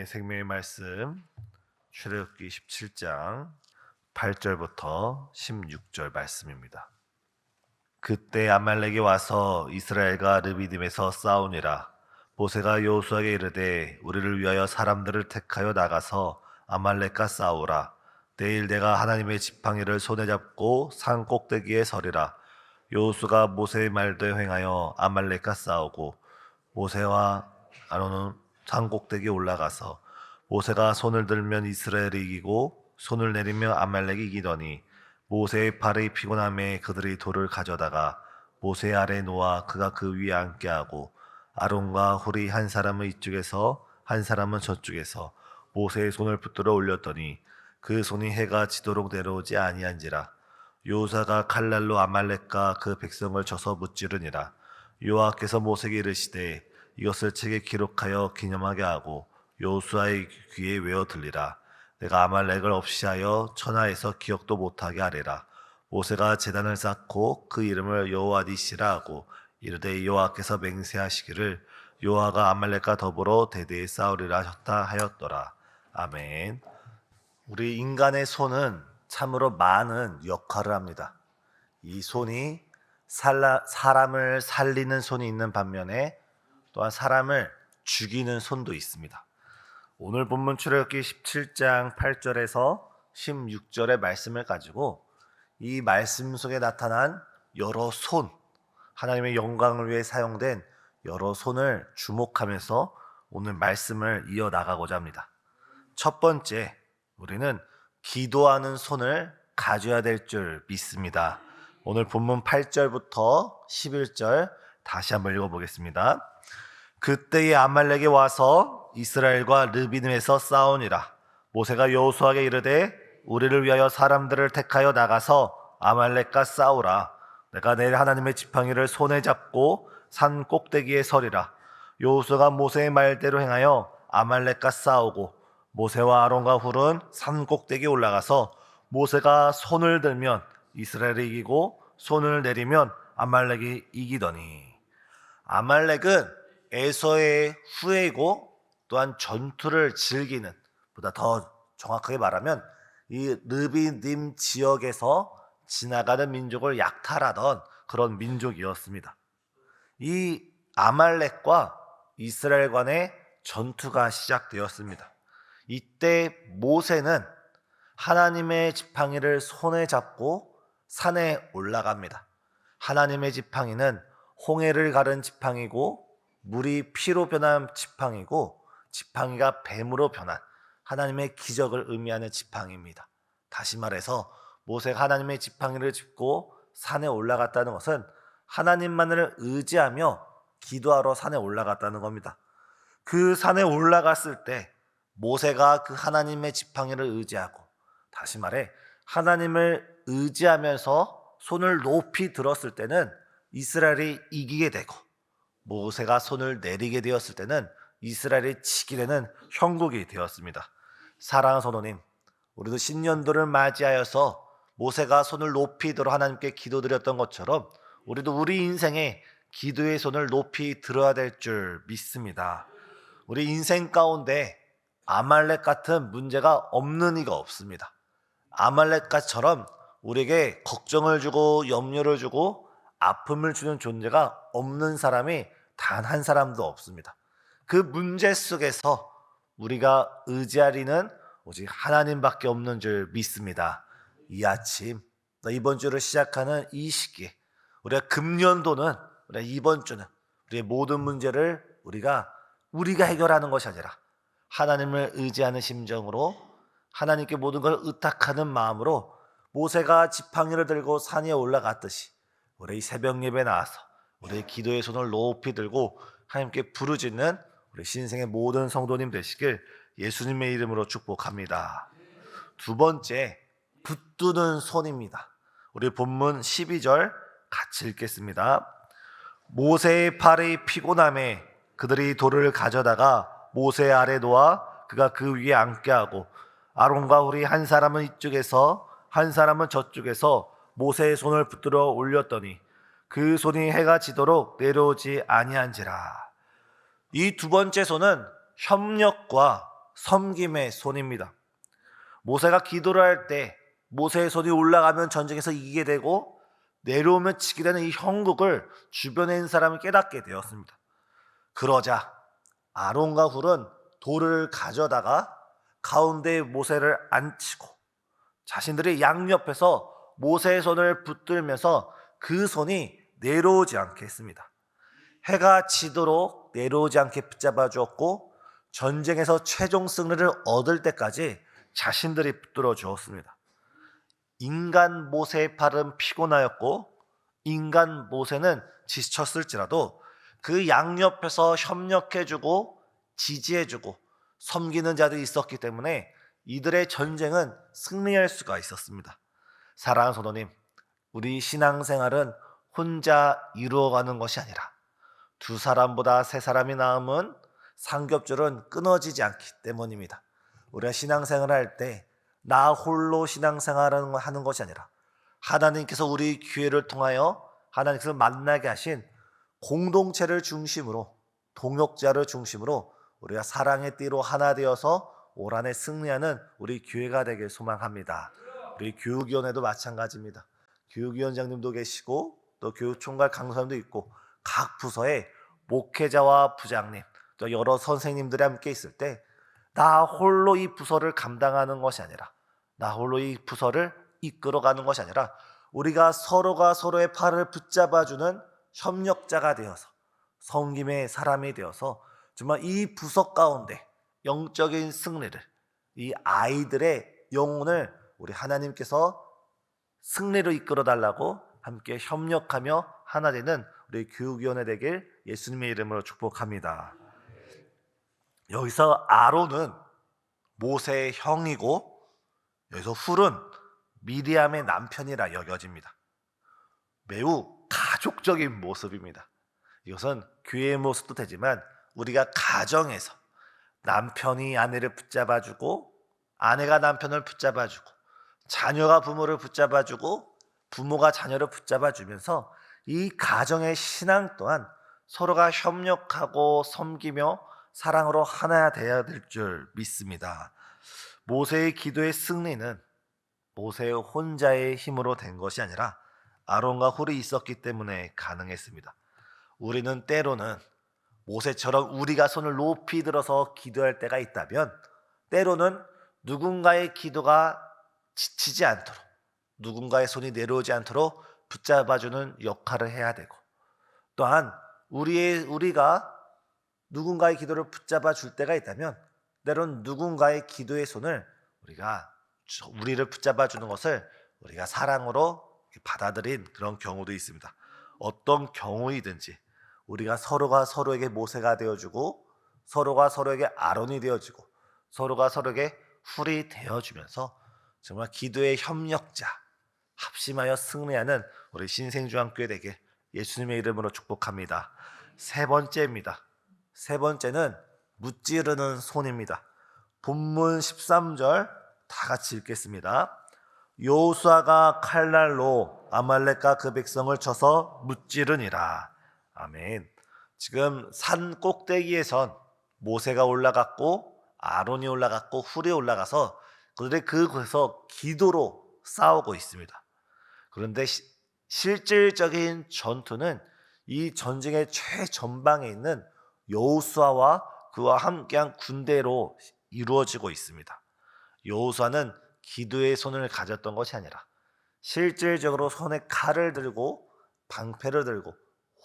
하나님의 생명의 말씀 출애굽기 17장 8절부터 16절 말씀입니다. 그때 아말렉이 와서 이스라엘과 르비딤에서 싸우니라. 모세가 여호수아에게 이르되 우리를 위하여 사람들을 택하여 나가서 아말렉과 싸우라. 내일 내가 하나님의 지팡이를 손에 잡고 산 꼭대기에 서리라. 여호수아가 모세의 말대로 행하여 아말렉과 싸우고 모세와 아론은 산 꼭대기에 올라가서 모세가 손을 들면 이스라엘이 이기고 손을 내리면 아말렉이 이기더니 모세의 팔이 피곤함에 그들이 돌을 가져다가 모세 아래 놓아 그가 그 위에 앉게 하고 아론과 훌이 한 사람은 이쪽에서 한 사람은 저쪽에서 모세의 손을 붙들어 올렸더니 그 손이 해가 지도록 내려오지 아니한지라. 여호수아가 칼날로 아말렉과 그 백성을 쳐서 무찌르니라. 여호와께서 모세에게 이르시되 이것을 책에 기록하여 기념하게 하고 여호수아의 귀에 외어 들리라. 내가 아말렉을 없이 하여 천하에서 기억도 못하게 하리라. 모세가 제단을 쌓고 그 이름을 여호와 니시라 하고 이르되 여호와께서 맹세하시기를 여호와가 아말렉과 더불어 대대에 싸우리라 하셨다 하였더라. 아멘. 우리 인간의 손은 참으로 많은 역할을 합니다. 이 손이 사람을 살리는 손이 있는 반면에 또한 사람을 죽이는 손도 있습니다. 오늘 본문 출애굽기 17장 8절에서 16절의 말씀을 가지고 이 말씀 속에 나타난 여러 손, 하나님의 영광을 위해 사용된 여러 손을 주목하면서 오늘 말씀을 이어나가고자 합니다. 첫 번째, 우리는 기도하는 손을 가져야 될 줄 믿습니다. 오늘 본문 8절부터 11절 다시 한번 읽어보겠습니다. 그때에 아말렉이 와서 이스라엘과 르비딤에서 싸우니라. 모세가 여호수아에게 이르되 우리를 위하여 사람들을 택하여 나가서 아말렉과 싸우라. 내가 내일 하나님의 지팡이를 손에 잡고 산 꼭대기에 서리라. 여호수아가 모세의 말대로 행하여 아말렉과 싸우고 모세와 아론과 훌은 산 꼭대기에 올라가서 모세가 손을 들면 이스라엘이 이기고 손을 내리면 아말렉이 이기더니. 아말렉은 에서의 후예이고 또한 전투를 즐기는, 보다 더 정확하게 말하면 이 르비딤 지역에서 지나가는 민족을 약탈하던 그런 민족이었습니다. 이 아말렉과 이스라엘 간의 전투가 시작되었습니다. 이때 모세는 하나님의 지팡이를 손에 잡고 산에 올라갑니다. 하나님의 지팡이는 홍해를 가른 지팡이고 물이 피로 변한 지팡이고 지팡이가 뱀으로 변한 하나님의 기적을 의미하는 지팡이입니다. 다시 말해서 모세가 하나님의 지팡이를 짚고 산에 올라갔다는 것은 하나님만을 의지하며 기도하러 산에 올라갔다는 겁니다. 그 산에 올라갔을 때 모세가 그 하나님의 지팡이를 의지하고, 다시 말해 하나님을 의지하면서 손을 높이 들었을 때는 이스라엘이 이기게 되고, 모세가 손을 내리게 되었을 때는 이스라엘이 치게 되는 형국이 되었습니다. 사랑하는 성도님, 우리도 신년도를 맞이하여서 모세가 손을 높이 들어 하나님께 기도드렸던 것처럼 우리도 우리 인생에 기도의 손을 높이 들어야 될 줄 믿습니다. 우리 인생 가운데 아말렉 같은 문제가 없는 이가 없습니다. 아말렉처럼 우리에게 걱정을 주고 염려를 주고 아픔을 주는 존재가 없는 사람이 단 한 사람도 없습니다. 그 문제 속에서 우리가 의지할 이는 오직 하나님밖에 없는 줄 믿습니다. 이 아침, 이번 주를 시작하는 이 시기에 우리가 금년도는, 우리가 이번 주는 우리의 모든 문제를 우리가 해결하는 것이 아니라 하나님을 의지하는 심정으로 하나님께 모든 걸 의탁하는 마음으로 모세가 지팡이를 들고 산에 올라갔듯이 우리 새벽 예배에 나와서 우리의 기도의 손을 높이 들고 하나님께 부르짖는 우리 신생의 모든 성도님 되시길 예수님의 이름으로 축복합니다. 두 번째, 붙드는 손입니다. 우리 본문 12절 같이 읽겠습니다. 모세의 팔이 피곤함에 그들이 돌을 가져다가 모세 아래 놓아 그가 그 위에 앉게 하고 아론과 훌이 한 사람은 이쪽에서 한 사람은 저쪽에서 모세의 손을 붙들어 올렸더니 그 손이 해가 지도록 내려오지 아니한지라. 이 두 번째 손은 협력과 섬김의 손입니다. 모세가 기도를 할 때 모세의 손이 올라가면 전쟁에서 이기게 되고 내려오면 지게 되는 이 형국을 주변에 있는 사람이 깨닫게 되었습니다. 그러자 아론과 훌은 돌을 가져다가 가운데에 모세를 앉히고 자신들이 양옆에서 모세의 손을 붙들면서 그 손이 내려오지 않게 했습니다. 해가 지도록 내려오지 않게 붙잡아 주었고 전쟁에서 최종 승리를 얻을 때까지 자신들이 붙들어 주었습니다. 인간 모세의 팔은 피곤하였고 인간 모세는 지쳤을지라도 그 양옆에서 협력해주고 지지해주고 섬기는 자들이 있었기 때문에 이들의 전쟁은 승리할 수가 있었습니다. 사랑하는 성도님, 우리 신앙생활은 혼자 이루어가는 것이 아니라 두 사람보다 세 사람이 나으면 삼겹줄은 끊어지지 않기 때문입니다. 우리가 신앙생활을 할 때 나 홀로 신앙생활을 하는 것이 아니라 하나님께서 우리 교회를 통하여 하나님께서 만나게 하신 공동체를 중심으로 동역자를 중심으로 우리가 사랑의 띠로 하나 되어서 올 한해 승리하는 우리 교회가 되길 소망합니다. 우리 교육위원회도 마찬가지입니다. 교육위원장님도 계시고 또 교육총괄 강사님도 있고 각 부서에 목회자와 부장님 또 여러 선생님들이 함께 있을 때 나 홀로 이 부서를 감당하는 것이 아니라 나 홀로 이 부서를 이끌어가는 것이 아니라 우리가 서로가 서로의 팔을 붙잡아주는 협력자가 되어서 섬김의 사람이 되어서 정말 이 부서 가운데 영적인 승리를 이 아이들의 영혼을 우리 하나님께서 승리로 이끌어 달라고 함께 협력하며 하나 되는 우리 교육위원회 되길 예수님의 이름으로 축복합니다. 여기서 아론은 모세의 형이고 여기서 훌은 미리암의 남편이라 여겨집니다. 매우 가족적인 모습입니다. 이것은 교회의 모습도 되지만 우리가 가정에서 남편이 아내를 붙잡아주고 아내가 남편을 붙잡아주고 자녀가 부모를 붙잡아주고 부모가 자녀를 붙잡아주면서 이 가정의 신앙 또한 서로가 협력하고 섬기며 사랑으로 하나 되어야 될 줄 믿습니다. 모세의 기도의 승리는 모세 혼자의 힘으로 된 것이 아니라 아론과 훌이 있었기 때문에 가능했습니다. 우리는 때로는 모세처럼 우리가 손을 높이 들어서 기도할 때가 있다면 때로는 누군가의 기도가 지치지 않도록 누군가의 손이 내려오지 않도록 붙잡아주는 역할을 해야 되고 또한 우리가 누군가의 기도를 붙잡아 줄 때가 있다면 때로는 누군가의 기도의 손을 우리를 붙잡아 주는 것을 우리가 사랑으로 받아들인 그런 경우도 있습니다. 어떤 경우이든지 우리가 서로가 서로에게 모세가 되어주고 서로가 서로에게 아론이 되어주고 서로가 서로에게 훌이 되어주면서 정말 기도의 협력자 합심하여 승리하는 우리 신생주안교회 되게 예수님의 이름으로 축복합니다. 세 번째는 무찌르는 손입니다. 본문 13절 다 같이 읽겠습니다. 여호수아가 칼날로 아말렉과 그 백성을 쳐서 무찌르니라. 아멘. 지금 산 꼭대기에선 모세가 올라갔고 아론이 올라갔고 훌이 올라가서 그들이 그곳에서 기도로 싸우고 있습니다. 그런데 실질적인 전투는 이 전쟁의 최전방에 있는 여호수아와 그와 함께한 군대로 이루어지고 있습니다. 여호수아는 기도의 손을 가졌던 것이 아니라 실질적으로 손에 칼을 들고 방패를 들고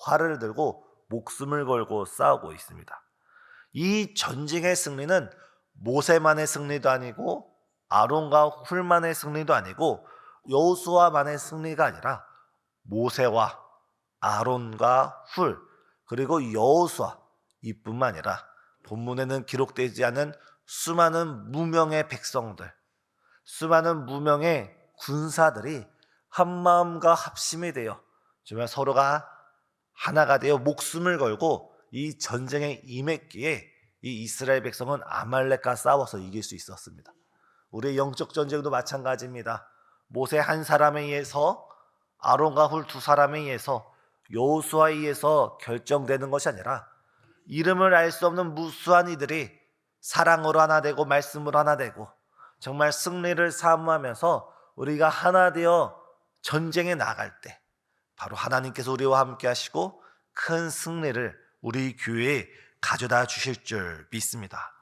활을 들고 목숨을 걸고 싸우고 있습니다. 이 전쟁의 승리는 모세만의 승리도 아니고 아론과 훌만의 승리도 아니고 여호수아만의 승리가 아니라 모세와 아론과 훌 그리고 여호수아 이뿐만 아니라 본문에는 기록되지 않은 수많은 무명의 백성들, 수많은 무명의 군사들이 한마음과 합심이 되어 정말 서로가 하나가 되어 목숨을 걸고 이 전쟁에 임했기에 이 이스라엘 백성은 아말렉과 싸워서 이길 수 있었습니다. 우리의 영적 전쟁도 마찬가지입니다. 모세 한 사람에 의해서 아론과 훌 두 사람에 의해서 여호수아에 의해서 결정되는 것이 아니라 이름을 알 수 없는 무수한 이들이 사랑으로 하나 되고 말씀으로 하나 되고 정말 승리를 사모하면서 우리가 하나 되어 전쟁에 나갈 때 바로 하나님께서 우리와 함께 하시고 큰 승리를 우리 교회에 가져다 주실 줄 믿습니다.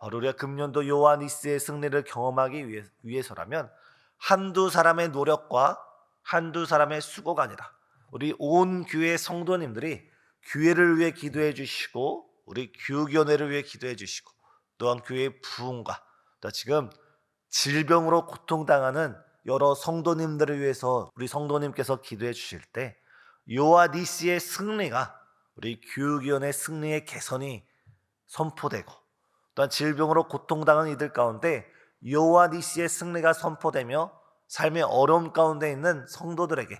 바로 우리가 금년도 요하니스의 승리를 경험하기 위해서라면 한두 사람의 노력과 한두 사람의 수고가 아니라 우리 온 교회 성도님들이 교회를 위해 기도해 주시고 우리 교육위원회를 위해 기도해 주시고 또한 교회의 부흥과 또 지금 질병으로 고통당하는 여러 성도님들을 위해서 우리 성도님께서 기도해 주실 때 요하니스의 승리가 우리 교육위원회 승리의 개선이 선포되고 또한 질병으로 고통당하는 이들 가운데 요하니스의 승리가 선포되며 삶의 어려움 가운데 있는 성도들에게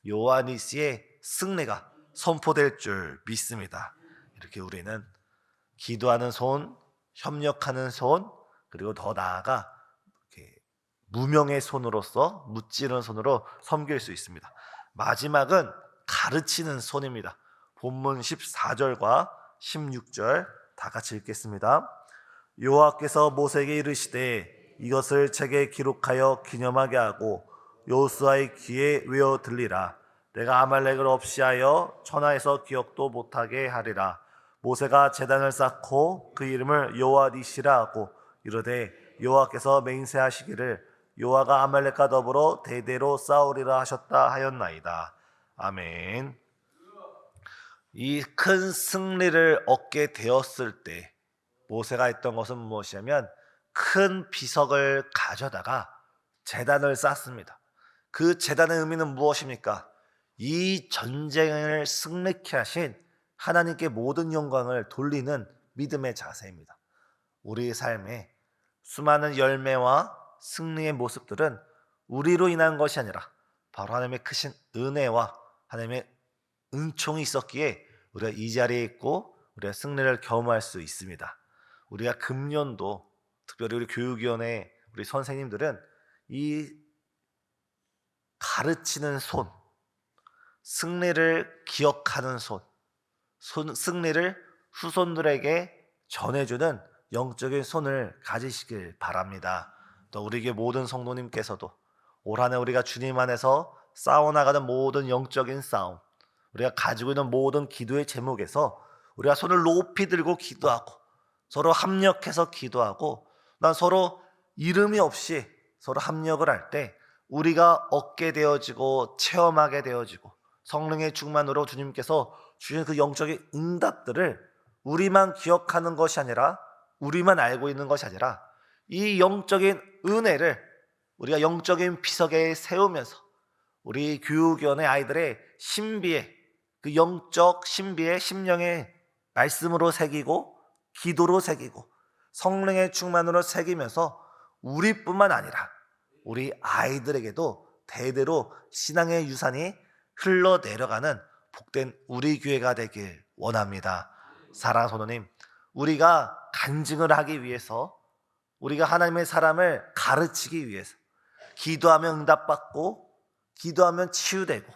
요하니스의 승리가 선포될 줄 믿습니다. 이렇게 우리는 기도하는 손, 협력하는 손, 그리고 더 나아가 무명의 손으로서 무찌르는 손으로 섬길 수 있습니다. 마지막은 가르치는 손입니다. 본문 14절과 16절 다 같이 읽겠습니다. 여호와께서 모세에게 이르시되 이것을 책에 기록하여 기념하게 하고 여호수아의 귀에 외어 들리라. 내가 아말렉을 없이하여 천하에서 기억도 못하게 하리라. 모세가 제단을 쌓고 그 이름을 여호와니시라 하고 이르되 여호와께서 맹세하시기를 여호와가 아말렉과 더불어 대대로 싸우리라 하셨다 하였나이다. 아멘. 이 큰 승리를 얻게 되었을 때 모세가 했던 것은 무엇이냐면 큰 비석을 가져다가 제단을 쌓습니다. 그 제단의 의미는 무엇입니까? 이 전쟁을 승리케 하신 하나님께 모든 영광을 돌리는 믿음의 자세입니다. 우리의 삶에 수많은 열매와 승리의 모습들은 우리로 인한 것이 아니라 바로 하나님의 크신 은혜와 하나님의 은총이 있었기에 우리가 이 자리에 있고 우리가 승리를 경험할 수 있습니다. 우리가 금년도 특별히 우리 교육위원회 우리 선생님들은 이 가르치는 손, 승리를 기억하는 손, 승리를 후손들에게 전해주는 영적인 손을 가지시길 바랍니다. 또 우리에게 모든 성도님께서도 올 한 해 우리가 주님 안에서 싸워나가는 모든 영적인 싸움, 우리가 가지고 있는 모든 기도의 제목에서 우리가 손을 높이 들고 기도하고 서로 합력해서 기도하고 난 서로 이름이 없이 서로 합력을 할 때 우리가 얻게 되어지고 체험하게 되어지고 성령의 충만으로 주님께서 주신 그 영적인 응답들을 우리만 기억하는 것이 아니라 우리만 알고 있는 것이 아니라 이 영적인 은혜를 우리가 영적인 비석에 세우면서 우리 교육위원회 아이들의 신비에 그 영적 신비의 심령의 말씀으로 새기고 기도로 새기고 성령의 충만으로 새기면서 우리뿐만 아니라 우리 아이들에게도 대대로 신앙의 유산이 흘러내려가는 복된 우리 교회가 되길 원합니다. 사랑하는 성도님, 우리가 간증을 하기 위해서 우리가 하나님의 사람을 가르치기 위해서 기도하면 응답받고 기도하면 치유되고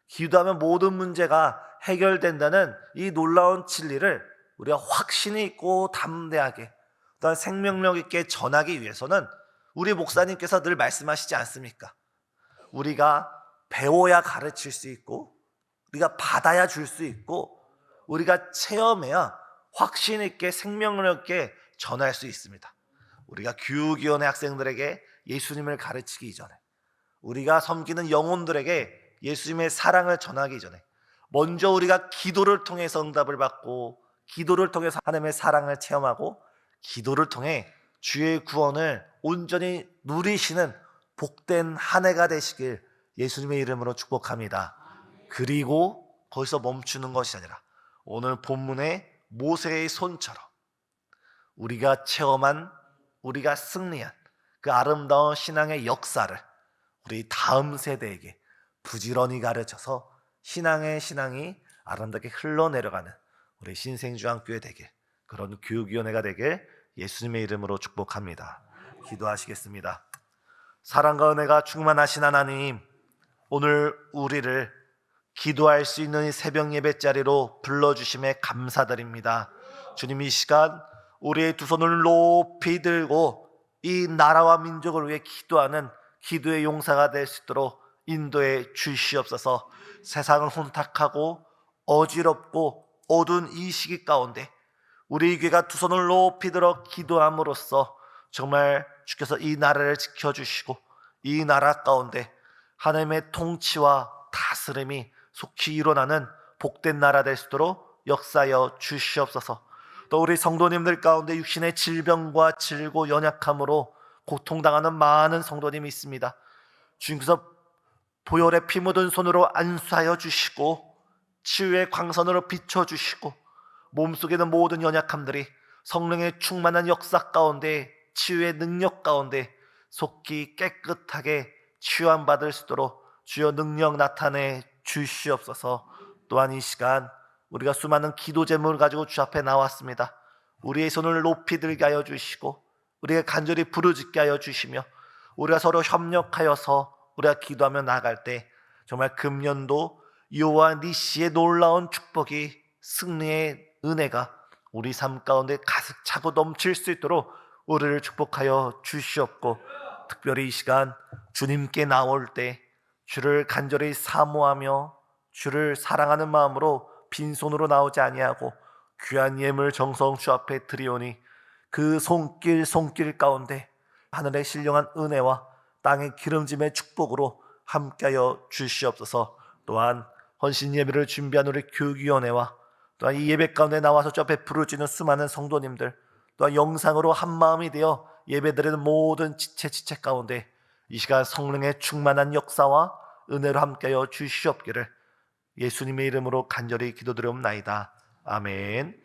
기도하면 모든 문제가 해결된다는 이 놀라운 진리를 우리가 확신이 있고 담대하게 또한 생명력 있게 전하기 위해서는 우리 목사님께서 늘 말씀하시지 않습니까? 우리가 배워야 가르칠 수 있고 우리가 받아야 줄 수 있고 우리가 체험해야 확신 있게 생명력 있게 전할 수 있습니다. 우리가 교육위원회 학생들에게 예수님을 가르치기 이전에 우리가 섬기는 영혼들에게 예수님의 사랑을 전하기 전에 먼저 우리가 기도를 통해서 응답을 받고 기도를 통해서 하나님의 사랑을 체험하고 기도를 통해 주의 구원을 온전히 누리시는 복된 한 해가 되시길 예수님의 이름으로 축복합니다. 그리고 거기서 멈추는 것이 아니라 오늘 본문의 모세의 손처럼 우리가 체험한 우리가 승리한 그 아름다운 신앙의 역사를 우리 다음 세대에게 부지런히 가르쳐서 신앙이 아름답게 흘러내려가는 우리 신생주안교회 되길 그런 교육위원회가 되길 예수님의 이름으로 축복합니다. 기도하시겠습니다. 사랑과 은혜가 충만하신 하나님, 오늘 우리를 기도할 수 있는 이 새벽 예배 자리로 불러주심에 감사드립니다. 주님, 이 시간 우리의 두 손을 높이 들고 이 나라와 민족을 위해 기도하는 기도의 용사가 될 수 있도록 인도해 주시옵소서. 세상을 혼탁하고 어지럽고 어두운 이 시기 가운데 우리 교회가 두 손을 높이 들어 기도함으로써 정말 주께서 이 나라를 지켜주시고 이 나라 가운데 하나님의 통치와 다스림이 속히 일어나는 복된 나라 될 수 있도록 역사하여 주시옵소서. 또 우리 성도님들 가운데 육신의 질병과 질고 연약함으로 고통당하는 많은 성도님이 있습니다. 주님께서 보혈의 피 묻은 손으로 안수하여 주시고 치유의 광선으로 비춰주시고 몸속에 있는 모든 연약함들이 성령의 충만한 역사 가운데 치유의 능력 가운데 속히 깨끗하게 치유함받을 수 있도록 주여 능력 나타내 주시옵소서. 또한 이 시간 우리가 수많은 기도 제목을 가지고 주 앞에 나왔습니다. 우리의 손을 높이 들게 하여 주시고 우리가 간절히 부르짖게 하여 주시며 우리가 서로 협력하여서 우리가 기도하며 나아갈 때 정말 금년도 여호와 니시의 놀라운 축복이 승리의 은혜가 우리 삶 가운데 가득 차고 넘칠 수 있도록 우리를 축복하여 주시옵고 특별히 이 시간 주님께 나올 때 주를 간절히 사모하며 주를 사랑하는 마음으로 빈손으로 나오지 아니하고 귀한 예물 정성 주 앞에 드리오니 그 손길 가운데 하늘의 신령한 은혜와 땅의 기름짐의 축복으로 함께하여 주시옵소서. 또한 헌신 예배를 준비한 우리 교육위원회와 또한 이 예배 가운데 나와서 주 앞에 부르짖는 수많은 성도님들, 또한 영상으로 한마음이 되어 예배드리는 모든 지체 가운데 이 시간 성령의 충만한 역사와 은혜로 함께하여 주시옵기를 예수님의 이름으로 간절히 기도드리옵나이다. 아멘.